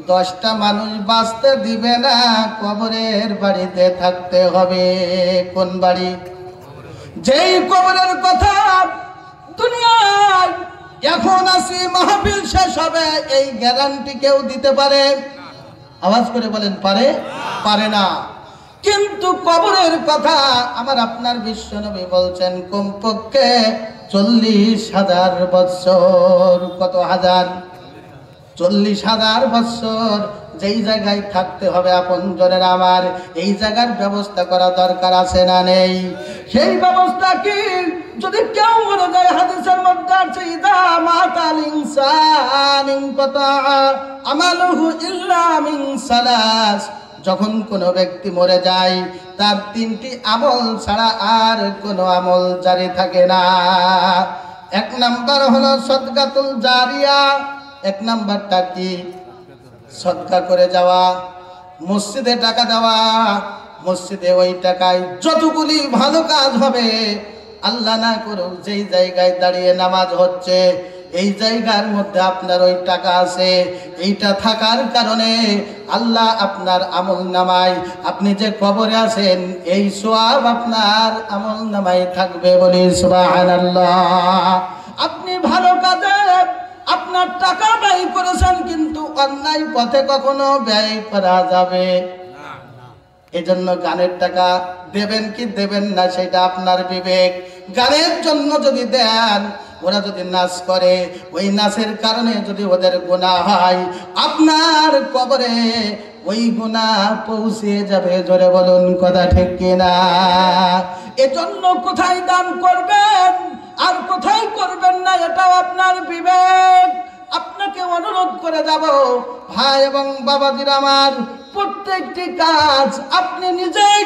10টা মানুষ বাঁচতে দিবে না, কবরের বাড়িতে থাকতে হবে। কোন বাড়ি? যেই কবরের কথা দুনিয়ায় এখন আসি, মাহফিল শেষ হবে, এই গ্যারান্টি কেউ দিতে পারে? আওয়াজ করে বলেন, পারে? পারে না। কিন্তু কবরের কথা আমার আপনার বিশ্বনবী বলছেন কমপক্ষে 40,000 বছর। কত হাজার? 40,000 বছর যেই জায়গায় থাকতে হবে আপনজনের আমার, এই জায়গার ব্যবস্থা করা দরকার আছে না নেই? সেই ব্যবস্থা কি? যদি কেউ মরে যায়, হাদিসের মধ্যে আছে ইদা মাতাল ইনসান ইনকাতা আমালুহু ইল্লা মিন সালাস, যখন কোনো ব্যক্তি মরে যায় তার 3টি আমল ছাড়া আর কোনো আমল জারি থাকে না। 1 নাম্বার হলো সদকাতুল জারিয়া। 1 নাম্বারটা কি? সদকা করে যাওয়া, মসজিদে টাকা দেওয়া, মসজিদে ওই টাকায় যতগুলি ভালো কাজ হবে, আল্লাহ না করুক যেই জায়গায় দাঁড়িয়ে নামাজ হচ্ছে এই জায়গার মধ্যে আপনার ওই টাকা আছে, এইটা থাকার কারণে আল্লাহ আপনার আমল নামায়, আপনি যে কবরে আছেন এই সওয়াব আপনার আমল নামায় থাকবে, বলি সুবহানাল্লাহ। আপনি ভালো কাজে আপনার টাকা ব্যয় করেছেন, কিন্তু অন্যায় পথে কখনো ব্যয় করা যাবে না। এজন্য গানের টাকা দেবেন কি দেবেন না সেটা আপনার বিবেক। গানের জন্য যদি দেন, ওরা যদি নাচ করে, ওই নাচের কারণে যদি ওদের গুনাহ হয়, আপনার কবরে ওই গুনাহ পৌঁছে যাবে। জোরে বলুন কথা ঠিক কিনা? এজন্য কোথায় দান করবেন আর কোথায় করবেন না এটাও আপনার বিবেক। আপনাকে অনুরোধ করে যাব ভাই এবং বাবাজির আমার, প্রত্যেকটি কাজ আপনি নিজেই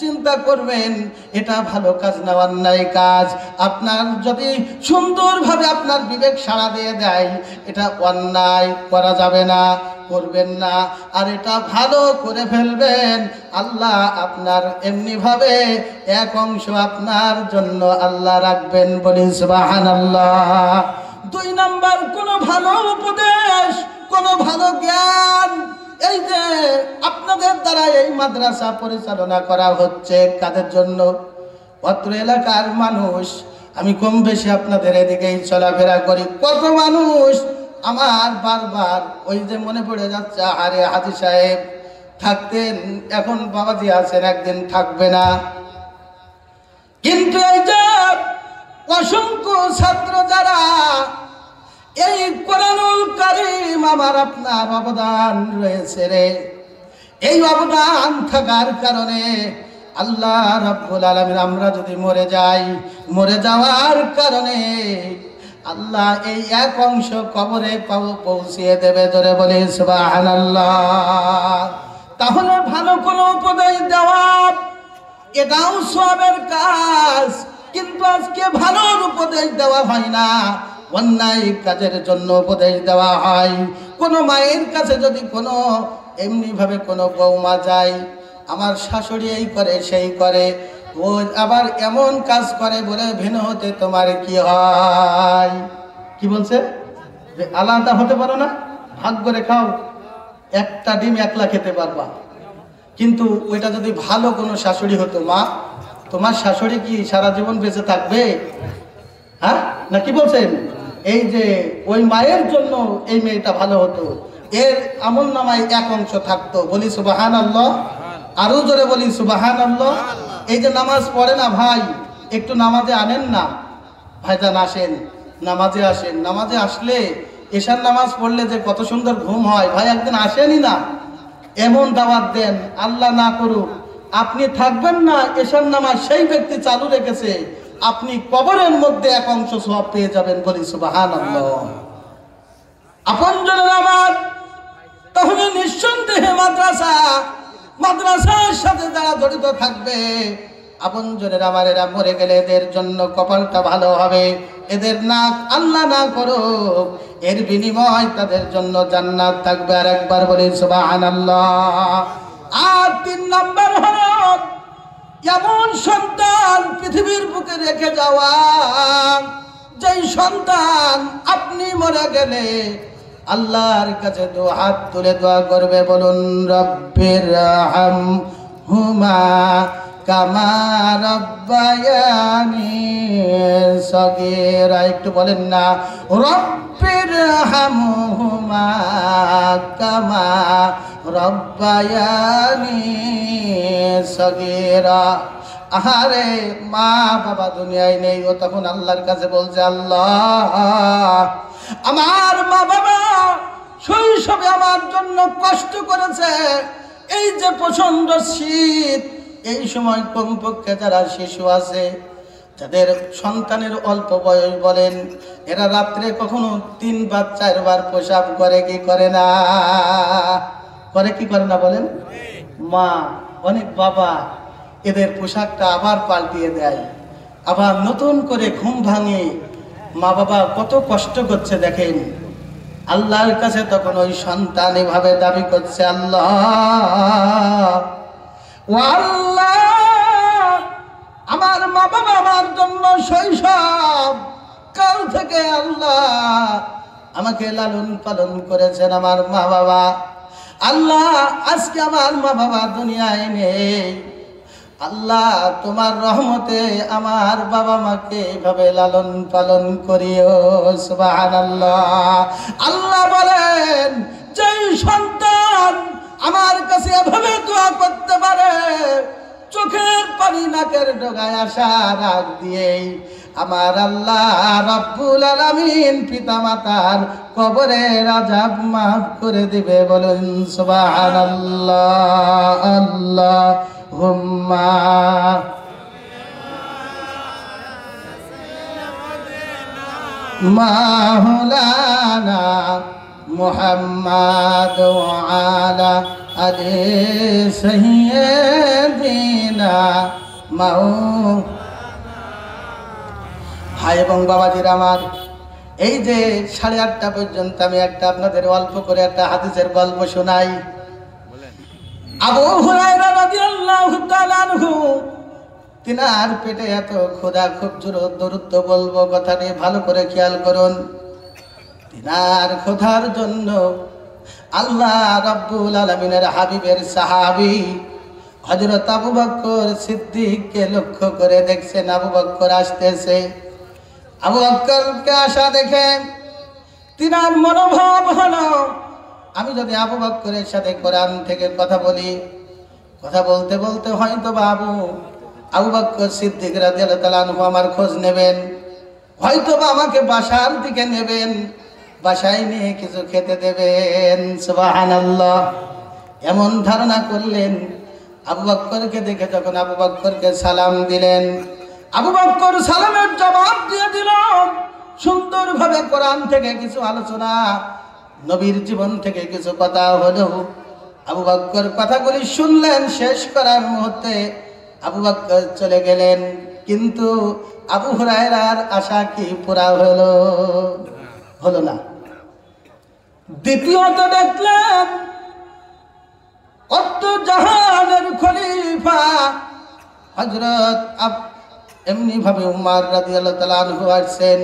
চিন্তা করবেন, এটা ভালো কাজ না অন্যায় কাজ। আপনার যদি সুন্দরভাবে আপনার বিবেক সাড়া দিয়ে দেয়, এটা অন্যায় করা যাবে না, করবেন না, আর এটা ভালো করে ফেলবেন। আল্লাহ আপনার এমনিভাবে এক অংশ আপনার জন্য আল্লাহ রাখবেন, বলি সুবহানাল্লাহ। 2 নাম্বার, কোনো ভালো উপদেশ, কোনো ভালো জ্ঞান। এই যে আপনাদের দ্বারা এই মাদ্রাসা পরিচালনা করা হচ্ছে, কাদের জন্য? অত্র এলাকার মানুষ। আমি কম বেশি আপনাদের এদিকেই চলাফেরা করি, কত মানুষ আমার বারবার ওই যে মনে পড়ে যাচ্ছে, আরে হাজী সাহেব থাকতেন, এখন বাবাজি আছেন, একদিন থাকবে না। কিন্তু এই যে অসংখ্য ছাত্র যারা এই কোরআনুল কারীম, আমার আপনার অবদান রয়েছে রে, এই অবদান থাকার কারণে আল্লাহ রাব্বুল আলামিন আমরা যদি মরে যাই, মরে যাওয়ার কারণে আল্লাহ এই এক অংশ কবরে পৌঁছিয়ে দেবে। জোরে বলে সুবহানাল্লাহ। তাহলে ভালো কোনো উপদেশ দেওয়া এটাও সওয়াবের কাজ, কিন্তু আজকে ভালোর উপদেশ দেওয়া হয় না, অন্যায় কাজের জন্য উপদেশ দেওয়া হয়। কোনো মায়ের কাছে যদি কোনো এমনিভাবে কোনো বৌমা যায়, আমার শাশুড়ি এই করে সেই করে, ও আবার এমন কাজ করে বলে ভিন্ন হতে তোমার কি হয়? কি বলছে? যে আলাদা হতে পারো না, ভাগ করে খাও, একটা ডিম একলা খেতে পারবা। কিন্তু ওইটা যদি ভালো কোনো শাশুড়ি হতো, মা তোমার শাশুড়ি কি সারা জীবন বেঁচে থাকবে? হ্যাঁ না, কি বলছেন? এই যে ওই মায়ের জন্য এই মেয়েটা ভালো হতো, এর আমল নামায় এক অংশ থাকতো। বলি সুবহানাল্লাহ, আরো জোরে বলি সুবহানাল্লাহ। এই যে নামাজ পড়ে না ভাই, একটু নামাজে আনেন না ভাইজান, আসেন নামাজে আসেন। নামাজে আসলে এশার নামাজ পড়লে যে কত সুন্দর ঘুম হয় ভাই, একদিন আসেনই না, এমন দাওয়াত দেন। আল্লাহ না করুক আপনি থাকবেন না, এশার নামাজ সেই ব্যক্তি চালু রেখেছে, আপনি কবরের মধ্যে এক অংশ সওয়াব পেয়ে যাবেন। বলি সুবহানাল্লাহ। আপনজনের আমার তাহলে নিঃসন্দেহে মাদ্রাসার সাথে যারা জড়িত থাকবে, আপনজনের আমার, এরা মরে গেলে এদের জন্য কপালটা ভালো হবে। এদের নাক আল্লাহ না করুক, এর বিনিময় তাদের জন্য জান্নাত থাকবে। আর একবার বলি সুবহানাল্লাহ। আর 3 নাম্বার হলো এমন সন্তান পৃথিবীর বুকে রেখে যাওয়া, যেই সন্তান আপনি মরে গেলে আল্লাহর কাছে হাত তুলে দোয়া করবে, বলুন রব্বিরহামহুমা কামা রাব্বায়ানি সগীরা। একটু বলেন না, রব্বিরহামহুমা কামা রাব্বায়ানি সগীরা। আহারে মা বাবা দুনিয়ায় নেই, ও তখন আল্লাহর কাছে বলছে, আল্লাহ আমার মা বাবা শৈশবে আমার জন্য কষ্ট করেছে, এই যে প্রচন্ড শীত, এই সময় কমপক্ষে যারা শিশু আছে, যাদের সন্তানের অল্প বয়স বলেন, এরা রাত্রে কখনো 3 বার 4 বার পেশাব করে কি করে না? করে কি করে না বলেন? মা অনেক বাবা এদের পোশাকটা আবার পাল্টিয়ে দেয়, আবার নতুন করে ঘুম ভাঙে। মা বাবা কত কষ্ট করছে দেখেন। আল্লাহর কাছে তখন ওই সন্তান এভাবে দাবি করছে, আল্লাহ ও আল্লাহ, আমার মা বাবা আমার জন্য শৈশব কাল থেকে আল্লাহ আমাকে লালন পালন করেছেন, আমার মা বাবা। আল্লাহ আজকে আমার মা বাবা দুনিয়ায় নেই, আল্লাহ তোমার রহমতে আমার বাবা মাকে এভাবে লালন পালন করিও। সুবহানাল্লাহ। আল্লাহ বলেন, যেই সন্তান আমার কাছে এভাবে দোয়া করতে পারে, চোখের পানি নাকের ডগায় আসার আগ দিয়েই আমার আল্লাহ রাব্বুল আলামিন পিতামাতার কবরের আযাব মাফ করে দিবে। বলুন সুবহানাল্লাহ। আল্লাহুম্মা মাওলানা মুহাম্মদ ওয়া আলা আলি সাইয়্যিদিনা ভাই এবং বাবাজির আমার, এই যে 8:30 পর্যন্ত আমি একটা আপনাদের অল্প করে একটা হাদিসের গল্প শোনাই। আবু হুরায়রা রাদিয়াল্লাহু তাআলা আনহু, তিনার পেটে এত ক্ষুধা, খুব জোর দরুদ বলবো, কথাটি ভালো করে খেয়াল করুন। তিনার ক্ষুধার জন্য আল্লাহ রাব্বুল আলামিনের হাবিবের সাহাবী হযরত আবু বকর সিদ্দিককে লক্ষ্য করে দেখছেন, আবু বকর আসতেছে। আবু বকরকে আসা দেখে তিনার মনোভাব হলো, আমি যদি আবু বকরের সাথে কোরআন থেকে কথা বলি, কথা বলতে বলতে হয়তো আবু বকর সিদ্দিক রাদিয়াল্লাহু তাআলা আনহু আমার খোঁজ নেবেন, হয়তো আমাকে বাসার দিকে নেবেন, বাসায় নিয়ে কিছু খেতে দেবেন। সুবহানাল্লাহ। এমন ধারণা করলেন। আবু বকরকে দেখে যখন আবু বকরকে সালাম দিলেন, আবু বকর সালামের জবাব দিয়ে দিল। সুন্দরভাবে কোরআন থেকে কিছু আলোচনা, নবীর জীবন থেকে কিছু কথা হলো। আবু বকর কথাগুলি শুনলেন, শেষ করার মুহূর্তে আবু বকর চলে গেলেন। কিন্তু আবু হুরায়রার আশা কি পুরা হলো? হলো না। দ্বিতীয়ত দেখলেন অর্থ জাহানের খলিফা হযরত এমনি ভাবে উমর রাদিয়াল্লাহু তাআলা আনহু আসছেন।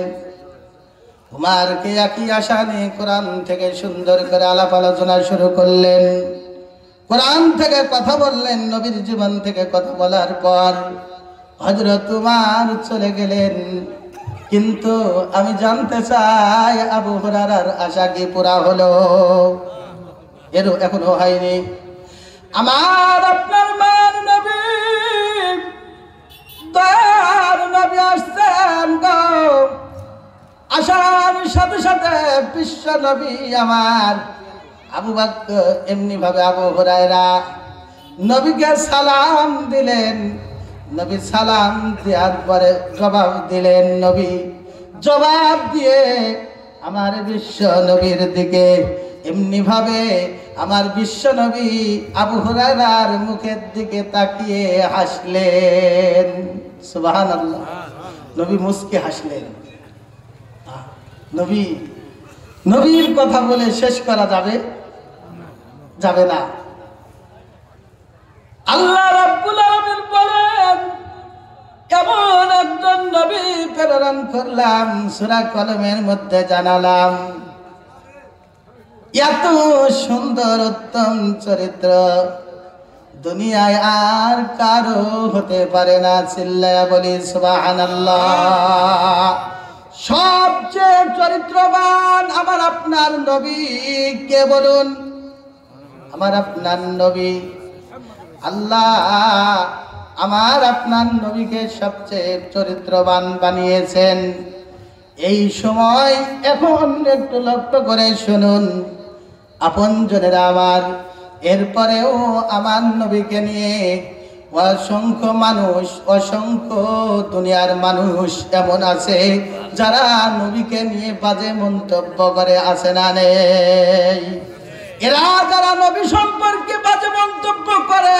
উমরকে একই আশা নিয়ে কোরআন থেকে সুন্দর করে আলাপ আলোচনা শুরু করলেন, কোরআন থেকে কথা বললেন। নবীর জীবন থেকে কথা বলার পর হযরত উমর চলে গেলেন। কিন্তু আমি জানতে চাই আবু হুরায়রার আশা কি পুরা হলো? এখনো হয়নি। আমার আপনার মার নবী, দয়ার নবী আসছেন গো। আসার সাথে সাথে বিশ্ব নবী আমার আবু বকর এমনি ভাবে আবু হুরায়রা নবীকে সালাম দিলেন। নবী সালাম দেওয়ার পরে জবাব দিলেন। নবী জবাব দিয়ে আমার বিশ্ব নবীর দিকে এমনি ভাবে আমার বিশ্ব নবী আবু হুরায়রার মুখের দিকে তাকিয়ে হাসলেন। সুবহানাল্লাহ। নবী মুস্কি হাসলেন। নবীর কথা বলে শেষ করা যাবে না। আল্লাহ রাব্বুল আলামিন বলেন, এমন একজন নবী প্রেরণ করলাম, সূরা কলমের মধ্যে জানালাম। এত সুন্দর উত্তম চরিত্র দুনিয়ায় আর কারো হতে পারে না। চিল্লায়া বলি সুবহানাল্লাহ। সবচেয়ে চরিত্রবান আমার আপনার নবী কে বলুন? আমার আপনার নবী। আল্লাহ আমার আপনার নবীকে সবচেয়ে চরিত্রবান বানিয়েছেন। এই সময় এখন একটু লক্ষ্য করে শুনুন আপনজনেরা আমার। এরপরেও আমার নবীকে নিয়ে অসংখ্য মানুষ, অসংখ্য দুনিয়ার মানুষ এমন আছে যারা নবীকে নিয়ে বাজে মন্তব্য করে, আছে না নেই? এরা যারা নবী সম্পর্কে বাজে মন্তব্য করে,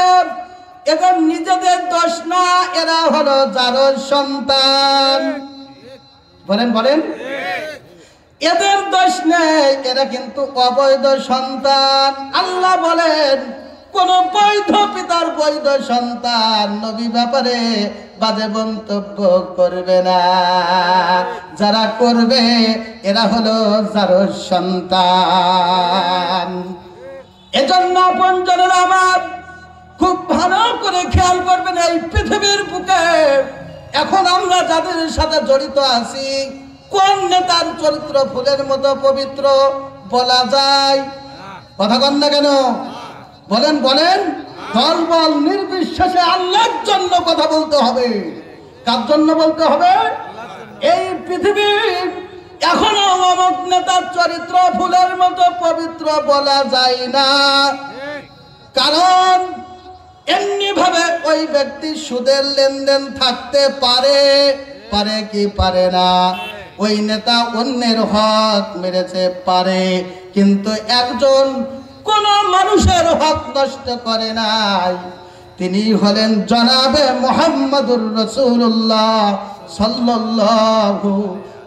এদের নিজেদের দোষ না, এরা হলো জারজ সন্তান। বলেন এদের দোষ নেই, এরা কিন্তু অবৈধ সন্তান। আল্লাহ বলেন কোন বৈধ পিতার বৈধ সন্তান নবী ব্যাপারে বাজে মন্তব্য করবে না। যারা করবে এরা হলো জারজ সন্তান। এজন্য আপনজনেরা আমার খুব ভালো করে খেয়াল করবেন। এই পৃথিবীর বুকে এখন আমরা যাদের সাথে জড়িত আছি, কোন নেতার চরিত্র ফুলের মতো পবিত্র বলা যায়? কথা কন না কেন? বলেন দল বল নির্বিশেষে আল্লাহর জন্য কথা বলতে হবে। কার জন্য বলতে হবে? এই পৃথিবীর এখনো অমুক নেতার চরিত্র ফুলের মতো পবিত্র বলা যায় না। কারণ এমনি ভাবে ওই ব্যক্তি সুদের লেনদেন থাকতে পারে কি পারে না? ওই নেতা অন্যের হক মেরেছে পারে, কিন্তু একজন কোন মানুষের হক নষ্ট করে নাই। তিনি হলেন জনাবে মুহাম্মদুর রাসূলুল্লাহ সাল্লাল্লাহু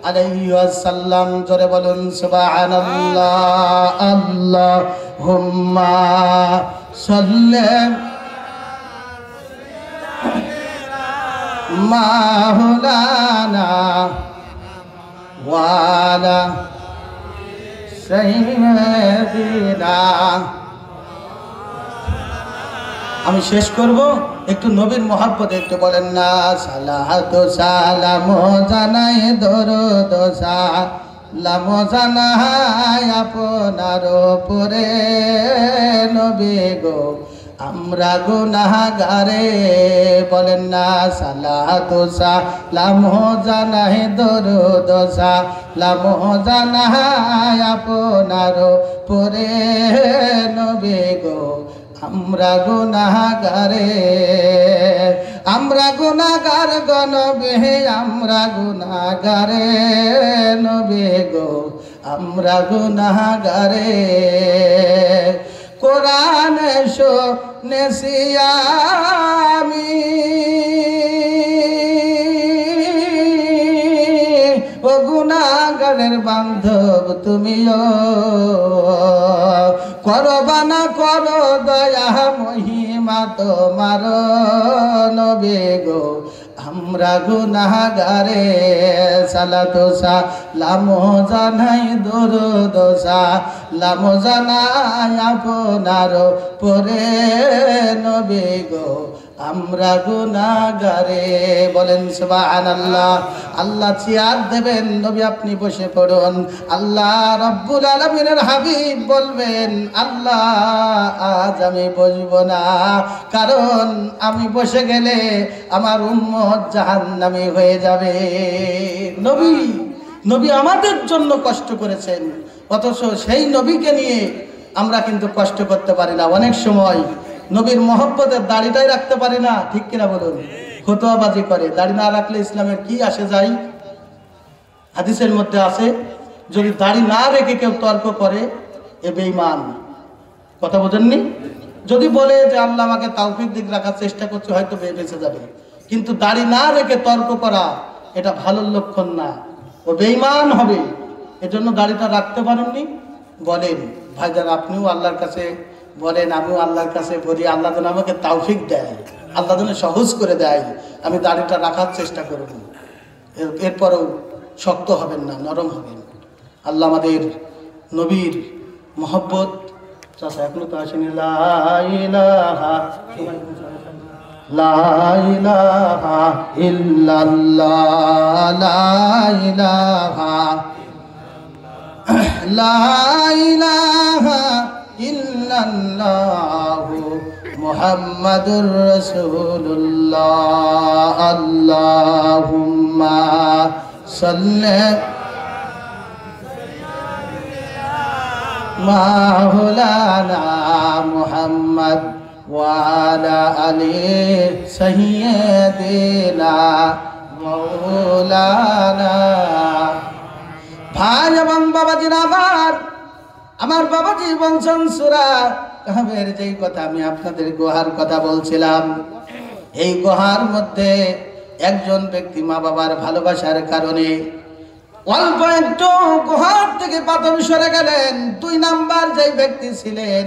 আলাইহি ওয়াসাল্লাম। জোরে বলুন সুবহানাল্লাহ। আল্লাহুম্মা সাল্লি মাওলানা ওয়ালা সাইয়্যিদিনা। আমি শেষ করব একটু নবীর মহব্বতে একটু বলেন না। সালাতু সালাম জানাই দরুদ সালাম জানাই আপনার উপরে নবী গো, আমরা গুনাহগারে। বলেন না সালাতু সালাম জানাই দরুদ সালাম জানাই আপনার উপরে নবী গো, আমরা গুনাহগারে, আমরা গুনাহগার গো নবী, আমরা গুনাহগারে নবী গো, আমরা গুনাহগারে। কোরআন শুনেছি আমি, ও গুনাহগারের বান্ধব তুমিও, করবা না করো দয়া মহিমা তোমার নবী গো, আমরা গুনাহগারে। সালাতু সালাম জানাই দরুদ সালাম জানাই আপনার পরে নবী গো, আমরা গুনাহগারে। বলেন সুবহানাল্লাহ। আল্লাহ চেয়ার দেবেন, নবী আপনি বসে পড়ুন। আল্লাহ রাব্বুল আলামিনের হাবিব বলবেন, আল্লাহ আজ আমি বসবো না, কারণ আমি বসে গেলে আমার উম্মত জাহান্নামী হয়ে যাবে। নবী নবী আমাদের জন্য কষ্ট করেছেন, অথচ সেই নবীকে নিয়ে আমরা কিন্তু কষ্ট করতে পারি না। অনেক সময় নবীর মহব্বতের দাড়িটাই রাখতে পারি না, ঠিক কিনা বলুন? ফতোয়াবাজি করে, দাড়ি না রাখলে ইসলামের কি আসে যায়? হাদিসের মধ্যে আছে, যদি দাড়ি না রেখে কেউ তর্ক করে এ বেঈমান। কথা বোঝেননি? যদি বলে যে আল্লাহ আমাকে তাওফিক দিক রাখার চেষ্টা করছে, হয়তো বেঁচে যাবে, কিন্তু দাড়ি না রেখে তর্ক করা এটা ভালো লক্ষণ না, ও বেঈমান হবে। এজন্য দাড়িটা রাখতে পারেননি। বলেন ভাইজান, আপনিও আল্লাহর কাছে বলেন, আমিও আল্লাহর কাছে বলি, আল্লাহ যেন আমাকে তাওফিক দেয়, আল্লাহ যেন সহজ করে দেয়, আমি দাড়িটা রাখার চেষ্টা করব। এরপরও শক্ত হবেন না, নরম হবেন। আল্লাহ আমাদের নবীর মহব্বত, চাচা এখনো তো আসেনি, লা ইলাহা লা ইলাহা ইল্লাল্লাহ, লা ইলাহা লা ইলাহা ইল্লাল্লাহু মুহাম্মাদুর রাসূলুল্লাহ। আল্লাহুম্মা সাল্লি মাওলানা মুহাম্মদ ওয়া আলা আলি সাইয়্যিদিনা মাওলানা। ভাই এবং বাবাজিরা, আমার বাবাজি বলছেন সূরা কাহফের যেই কথা আমি আপনাদের গুহার কথা বলছিলাম, এই গুহার মধ্যে একজন ব্যক্তি মা বাবার ভালোবাসার কারণে অল্প একটু গুহার থেকে পাথর সরে গেলেন। 2 নাম্বার যেই ব্যক্তি ছিলেন,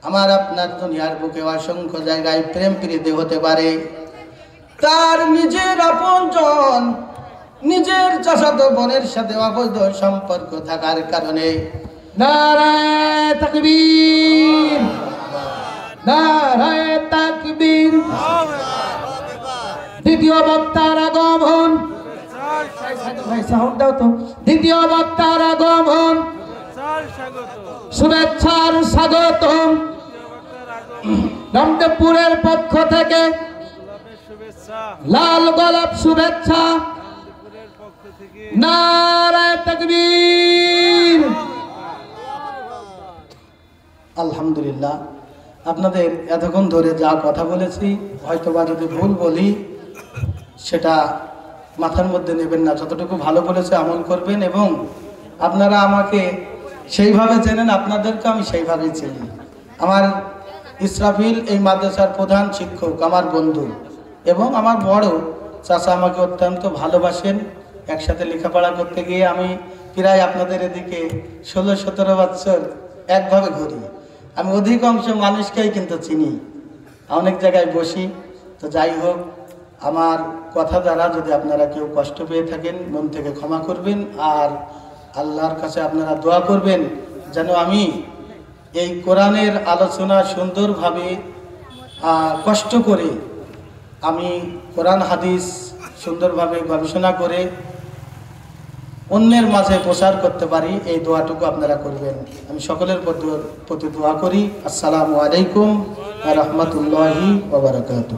আমার আপনার দুনিয়ার বুকে অসংখ্য জায়গায় প্রেম প্রীতি হতে পারে, তার নিজের আপনজন, নিজের চাচাতো বোনের সাথে অবৈধ সম্পর্ক থাকার কারণে নারায়ে তাকবীর, নারায়ে তাকবীর। দ্বিতীয় বক্তার আগমন, দ্বিতীয় বক্তার আগমন, শুভেচ্ছার স্বাগতম। রামদেবপুরের পক্ষ থেকে লাল গোলাপ শুভেচ্ছা, নারায়ে তাকবীর। আলহামদুলিল্লাহ, আপনাদের এতক্ষণ ধরে যা কথা বলেছি, হয়তোবা যদি ভুল বলি সেটা মাথার মধ্যে নেবেন না। যতটুকু ভালো বলেছে আমল করবেন, এবং আপনারা আমাকে সেইভাবে চেনেন, আপনাদেরকে আমি সেইভাবেই চিনি। আমার ইসরাফিল এই মাদ্রাসার প্রধান শিক্ষক, আমার বন্ধু এবং আমার বড় চাচা, আমাকে অত্যন্ত ভালোবাসেন। একসাথে লেখাপড়া করতে গিয়ে আমি প্রায় আপনাদের এদিকে 16-17 বছর একভাবে ঘুরি। আমি অধিকাংশ মানুষকেই কিন্তু চিনি, অনেক জায়গায় বসি। তো যাই হোক, আমার কথা দ্বারা যদি আপনারা কেউ কষ্ট পেয়ে থাকেন, মন থেকে ক্ষমা করবেন। আর আল্লাহর কাছে আপনারা দোয়া করবেন যেন আমি এই কোরআনের আলোচনা সুন্দরভাবে কষ্ট করে আমি কোরআন হাদিস সুন্দরভাবে গবেষণা করে অন্যের মাঝে প্রচার করতে পারি, এই দোয়াটুকু আপনারা করবেন। আমি সকলের প্রতি দোয়া করি। আসসালামু আলাইকুম ওয়া রাহমাতুল্লাহি ওয়া বারাকাতুহু।